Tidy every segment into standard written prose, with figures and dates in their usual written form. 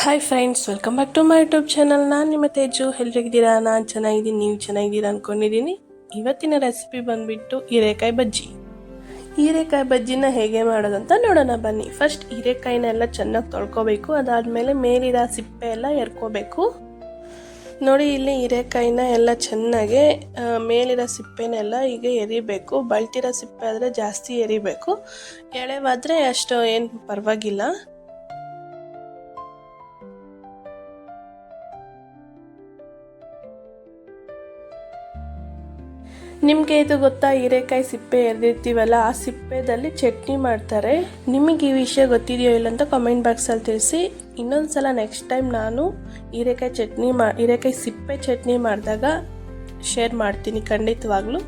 Hi friends, welcome back to my YouTube channel. ನಾನು ನಿಮ್ಮ ತೇಜು. ಎಲ್ರಿಗಿದ್ದೀರಾ? ನಾನು ಚೆನ್ನಾಗಿದ್ದೀನಿ, ನೀವು ಚೆನ್ನಾಗಿದ್ದೀರಾ ಅಂದ್ಕೊಂಡಿದ್ದೀನಿ. ಇವತ್ತಿನ ರೆಸಿಪಿ ಬಂದುಬಿಟ್ಟು ಹೀರೆಕಾಯಿ ಬಜ್ಜಿ. ಹೀರೆಕಾಯಿ ಬಜ್ಜಿನ ಹೇಗೆ ಮಾಡೋದಂತ ನೋಡೋಣ ಬನ್ನಿ. ಫಸ್ಟ್ ಹೀರೆಕಾಯಿನೆಲ್ಲ ಚೆನ್ನಾಗಿ ತೊಳ್ಕೊಬೇಕು. ಅದಾದಮೇಲೆ ಮೇಲಿರೋ ಸಿಪ್ಪೆ ಎಲ್ಲ ಎರ್ಕೋಬೇಕು. ನೋಡಿ, ಇಲ್ಲಿ ಹೀರೆಕಾಯಿನ ಎಲ್ಲ ಚೆನ್ನಾಗಿ ಮೇಲಿರೋ ಸಿಪ್ಪೆನೆಲ್ಲ ಈಗ ಎರಿಬೇಕು. ಬಳ್ತಿರೋ ಸಿಪ್ಪೆ ಆದರೆ ಜಾಸ್ತಿ ಎರಿಬೇಕು, ಎಳೆವಾದರೆ ಅಷ್ಟು ಏನು ಪರವಾಗಿಲ್ಲ. ನಿಮಗೆ ಇದು ಗೊತ್ತಾ? ಹೀರೆಕಾಯಿ ಸಿಪ್ಪೆ ಎರೆದಿರ್ತೀವಲ್ಲ, ಆ ಸಿಪ್ಪೆದಲ್ಲಿ ಚಟ್ನಿ ಮಾಡ್ತಾರೆ. ನಿಮಗೆ ಈ ವಿಷಯ ಗೊತ್ತಿದೆಯೋ ಇಲ್ಲ ಅಂತ ಕಾಮೆಂಟ್ ಬಾಕ್ಸಲ್ಲಿ ತಿಳಿಸಿ. ಇನ್ನೊಂದು ಸಲ ನೆಕ್ಸ್ಟ್ ಟೈಮ್ ನಾನು ಹೀರೆಕಾಯಿ ಸಿಪ್ಪೆ ಚಟ್ನಿ ಮಾಡಿದಾಗ ಶೇರ್ ಮಾಡ್ತೀನಿ ಖಂಡಿತವಾಗ್ಲೂ.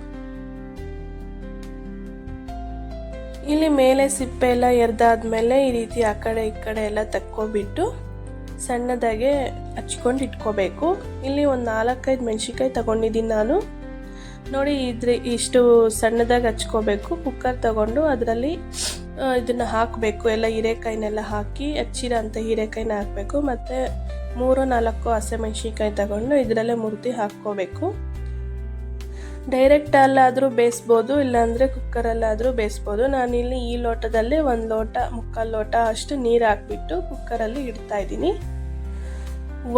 ಇಲ್ಲಿ ಮೇಲೆ ಸಿಪ್ಪೆ ಎಲ್ಲ ಎರೆದಾದ್ಮೇಲೆ ಈ ರೀತಿ ಆ ಕಡೆ ಈ ಕಡೆ ಎಲ್ಲ ತಕ್ಕೊಬಿಟ್ಟು ಸಣ್ಣದಾಗೆ ಹಚ್ಕೊಂಡು ಇಟ್ಕೋಬೇಕು. ಇಲ್ಲಿ ಒಂದು 4-5 ಮೆಣಸಿನ್ಕಾಯಿ ತಗೊಂಡಿದ್ದೀನಿ ನಾನು. ನೋಡಿ, ಇಷ್ಟು ಸಣ್ಣದಾಗಿ ಹಚ್ಕೋಬೇಕು. ಕುಕ್ಕರ್ ತಗೊಂಡು ಅದರಲ್ಲಿ ಇದನ್ನು ಹಾಕಬೇಕು. ಎಲ್ಲ ಹೀರೆಕಾಯಿನೆಲ್ಲ ಹಾಕಿ ಹಚ್ಚಿರೋ ಅಂಥ ಹೀರೆಕಾಯಿನ ಹಾಕಬೇಕು. ಮತ್ತು 3-4 ಹಸಿಮೆಣಸಿನ್ಕಾಯಿ ತಗೊಂಡು ಇದರಲ್ಲೇ ಮುರಿದು ಹಾಕ್ಕೋಬೇಕು. ಡೈರೆಕ್ಟಲ್ಲಾದರೂ ಬೇಯಿಸ್ಬೋದು, ಇಲ್ಲಾಂದರೆ ಕುಕ್ಕರಲ್ಲಾದರೂ ಬೇಯಿಸ್ಬೋದು. ನಾನಿಲ್ಲಿ ಈ ಲೋಟದಲ್ಲಿ 1 ಲೋಟ 3/4 ಲೋಟ ಅಷ್ಟು ನೀರು ಹಾಕ್ಬಿಟ್ಟು ಕುಕ್ಕರಲ್ಲಿ ಇಡ್ತಾ ಇದ್ದೀನಿ.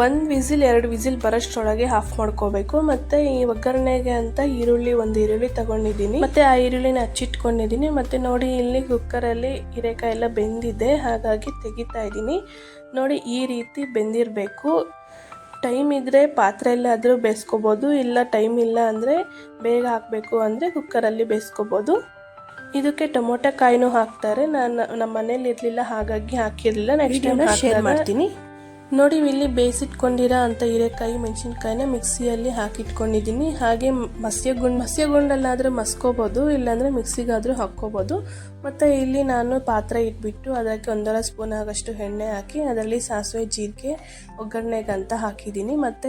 1 ವಿಸಿಲ್ 2 ವಿಸಿಲ್ ಬರೋಷ್ಟರೊಳಗೆ ಆಫ್ ಮಾಡ್ಕೋಬೇಕು. ಮತ್ತು ಈ ಒಗ್ಗರಣೆಗೆ ಅಂತ ಒಂದು ಈರುಳ್ಳಿ ತಗೊಂಡಿದ್ದೀನಿ. ಮತ್ತು ಆ ಈರುಳ್ಳಿನ ಹಚ್ಚಿಟ್ಕೊಂಡಿದ್ದೀನಿ. ಮತ್ತು ನೋಡಿ, ಇಲ್ಲಿ ಕುಕ್ಕರಲ್ಲಿ ಹೀರೆಕಾಯಿ ಎಲ್ಲ ಬೆಂದಿದೆ, ಹಾಗಾಗಿ ತೆಗಿತಾ ಇದ್ದೀನಿ. ನೋಡಿ, ಈ ರೀತಿ ಬೆಂದಿರಬೇಕು. ಟೈಮ್ ಇದ್ದರೆ ಪಾತ್ರೆಯಲ್ಲಾದರೂ ಬೇಯಿಸ್ಕೋಬೋದು, ಇಲ್ಲ ಟೈಮ್ ಇಲ್ಲ ಅಂದರೆ ಬೇಗ ಹಾಕಬೇಕು ಅಂದರೆ ಕುಕ್ಕರಲ್ಲಿ ಬೇಯಿಸ್ಕೋಬೋದು. ಇದಕ್ಕೆ ಟೊಮೊಟೊ ಕಾಯಿನೂ ಹಾಕ್ತಾರೆ. ನಮ್ಮ ಮನೇಲಿ ಇರಲಿಲ್ಲ, ಹಾಗಾಗಿ ಹಾಕಿರಲಿಲ್ಲ. ನೆಕ್ಸ್ಟ್ ಟೈಮ್ ಶೇರ್ ಮಾಡ್ತೀನಿ. ನೋಡಿ, ಇಲ್ಲಿ ಬೇಯಿಸಿಟ್ಕೊಂಡಿರೋ ಅಂಥ ಹೀರೆಕಾಯಿ ಮೆಣಸಿನ್ಕಾಯಿನ ಮಿಕ್ಸಿಯಲ್ಲಿ ಹಾಕಿಟ್ಕೊಂಡಿದ್ದೀನಿ. ಹಾಗೆ ಮಸ್ಯಗುಂಡಲ್ಲಾದರೆ ಮಸ್ಕೋಬೋದು, ಇಲ್ಲಾಂದರೆ ಮಿಕ್ಸಿಗಾದರೂ ಹಾಕ್ಕೋಬೋದು. ಮತ್ತು ಇಲ್ಲಿ ನಾನು ಪಾತ್ರೆ ಇಟ್ಬಿಟ್ಟು ಅದಕ್ಕೆ 1.5 ಸ್ಪೂನ್ ಆಗಷ್ಟು ಎಣ್ಣೆ ಹಾಕಿ ಅದರಲ್ಲಿ ಸಾಸಿವೆ ಜೀರಿಗೆ ಒಗ್ಗರಣೆಗಂತ ಹಾಕಿದ್ದೀನಿ. ಮತ್ತು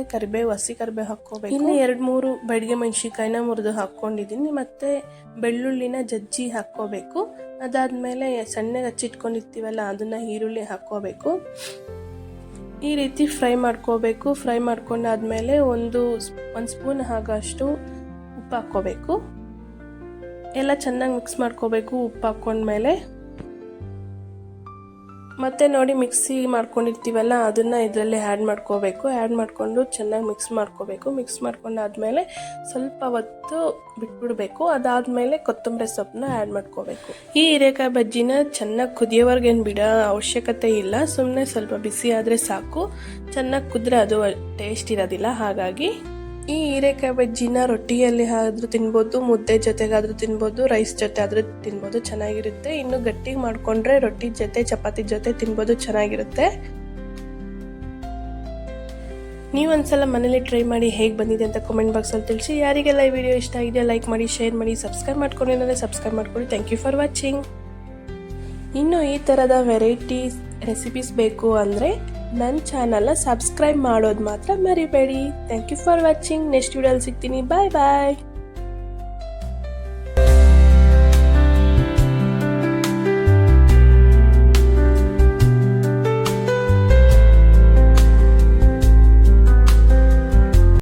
ಹಸಿ ಕರಿಬೇವು ಹಾಕ್ಕೋಬೇಕು. ಇನ್ನು 2-3 ಬಡಿಗೆ ಮೆಣಸಿನ್ಕಾಯಿನ ಮುರಿದು ಹಾಕ್ಕೊಂಡಿದ್ದೀನಿ. ಮತ್ತು ಬೆಳ್ಳುಳ್ಳಿನ ಜಜ್ಜಿ ಹಾಕ್ಕೋಬೇಕು. ಅದಾದಮೇಲೆ ಸಣ್ಣಗೆ ಹಚ್ಚಿಟ್ಕೊಂಡಿರ್ತೀವಲ್ಲ, ಅದನ್ನು ಈರುಳ್ಳಿ ಹಾಕ್ಕೋಬೇಕು. ಈ ರೀತಿ ಫ್ರೈ ಮಾಡ್ಕೋಬೇಕು. ಫ್ರೈ ಮಾಡ್ಕೊಂಡಾದ್ಮೇಲೆ ಒಂದು ಸ್ಪೂನ್ ಆಗೋಷ್ಟು ಉಪ್ಪು ಹಾಕ್ಕೋಬೇಕು. ಎಲ್ಲ ಚೆನ್ನಾಗಿ ಮಿಕ್ಸ್ ಮಾಡ್ಕೋಬೇಕು ಉಪ್ಪು ಹಾಕ್ಕೊಂಡ್ಮೇಲೆ. ಮತ್ತು ನೋಡಿ, ಮಿಕ್ಸಿ ಮಾಡ್ಕೊಂಡಿರ್ತೀವಲ್ಲ, ಅದನ್ನು ಇದರಲ್ಲಿ ಆ್ಯಡ್ ಮಾಡ್ಕೋಬೇಕು. ಆ್ಯಡ್ ಮಾಡಿಕೊಂಡು ಚೆನ್ನಾಗಿ ಮಿಕ್ಸ್ ಮಾಡ್ಕೋಬೇಕು. ಮಿಕ್ಸ್ ಮಾಡ್ಕೊಂಡಾದ್ಮೇಲೆ ಸ್ವಲ್ಪ ಹೊತ್ತು ಬಿಟ್ಬಿಡಬೇಕು. ಅದಾದಮೇಲೆ ಕೊತ್ತಂಬರಿ ಸೊಪ್ಪನ್ನ ಆ್ಯಡ್ ಮಾಡ್ಕೋಬೇಕು. ಈ ಹೀರೆಕಾಯಿ ಬಜ್ಜಿನ ಚೆನ್ನಾಗಿ ಕುದಿಯೋವರೆಗೇನು ಬಿಡೋ ಅವಶ್ಯಕತೆ ಇಲ್ಲ. ಸುಮ್ಮನೆ ಸ್ವಲ್ಪ ಬಿಸಿ ಆದರೆ ಸಾಕು. ಚೆನ್ನಾಗಿ ಕುದ್ರೆ ಅದು ಟೇಸ್ಟ್ ಇರೋದಿಲ್ಲ. ಹಾಗಾಗಿ ಈ ಹೀರೆಕಾಯಿ ಬಜ್ಜಿನ ರೊಟ್ಟಿಯಲ್ಲಿ ಆದರೂ ತಿನ್ಬೋದು, ಮುದ್ದೆ ಜೊತೆಗಾದರೂ ತಿನ್ಬೋದು, ರೈಸ್ ಜೊತೆ ಆದರೂ ತಿನ್ಬೋದು, ಚೆನ್ನಾಗಿರುತ್ತೆ. ಇನ್ನು ಗಟ್ಟಿಗೆ ಮಾಡಿಕೊಂಡ್ರೆ ರೊಟ್ಟಿ ಜೊತೆ ಚಪಾತಿ ಜೊತೆ ತಿನ್ಬೋದು, ಚೆನ್ನಾಗಿರುತ್ತೆ. ನೀವೊಂದ್ಸಲ ಮನೇಲಿ ಟ್ರೈ ಮಾಡಿ ಹೇಗೆ ಬಂದಿದೆ ಅಂತ ಕಾಮೆಂಟ್ ಬಾಕ್ಸಲ್ಲಿ ತಿಳಿಸಿ. ಯಾರಿಗೆಲ್ಲ ಈ ವಿಡಿಯೋ ಇಷ್ಟ ಆಗಿದೆ ಲೈಕ್ ಮಾಡಿ, ಶೇರ್ ಮಾಡಿ, ಸಬ್ಸ್ಕ್ರೈಬ್ ಮಾಡ್ಕೊಂಡಿದ್ದಾರೆ ಸಬ್ಸ್ಕ್ರೈಬ್ ಮಾಡ್ಕೊಳ್ಳಿ. Thank you for watching. ಇನ್ನು ಈ ಥರದ ವೆರೈಟಿ ರೆಸಿಪೀಸ್ ಬೇಕು ಅಂದರೆ ನನ್ನ ಚಾನಲ್ನ ಸಬ್ಸ್ಕ್ರೈಬ್ ಮಾಡೋದು ಮಾತ್ರ ಮರಿಬೇಡಿ. Thank you for watching. Next ವಿಡಿಯೋಲಿ ಸಿಗ್ತೀನಿ. ಬಾಯ್ ಬಾಯ್.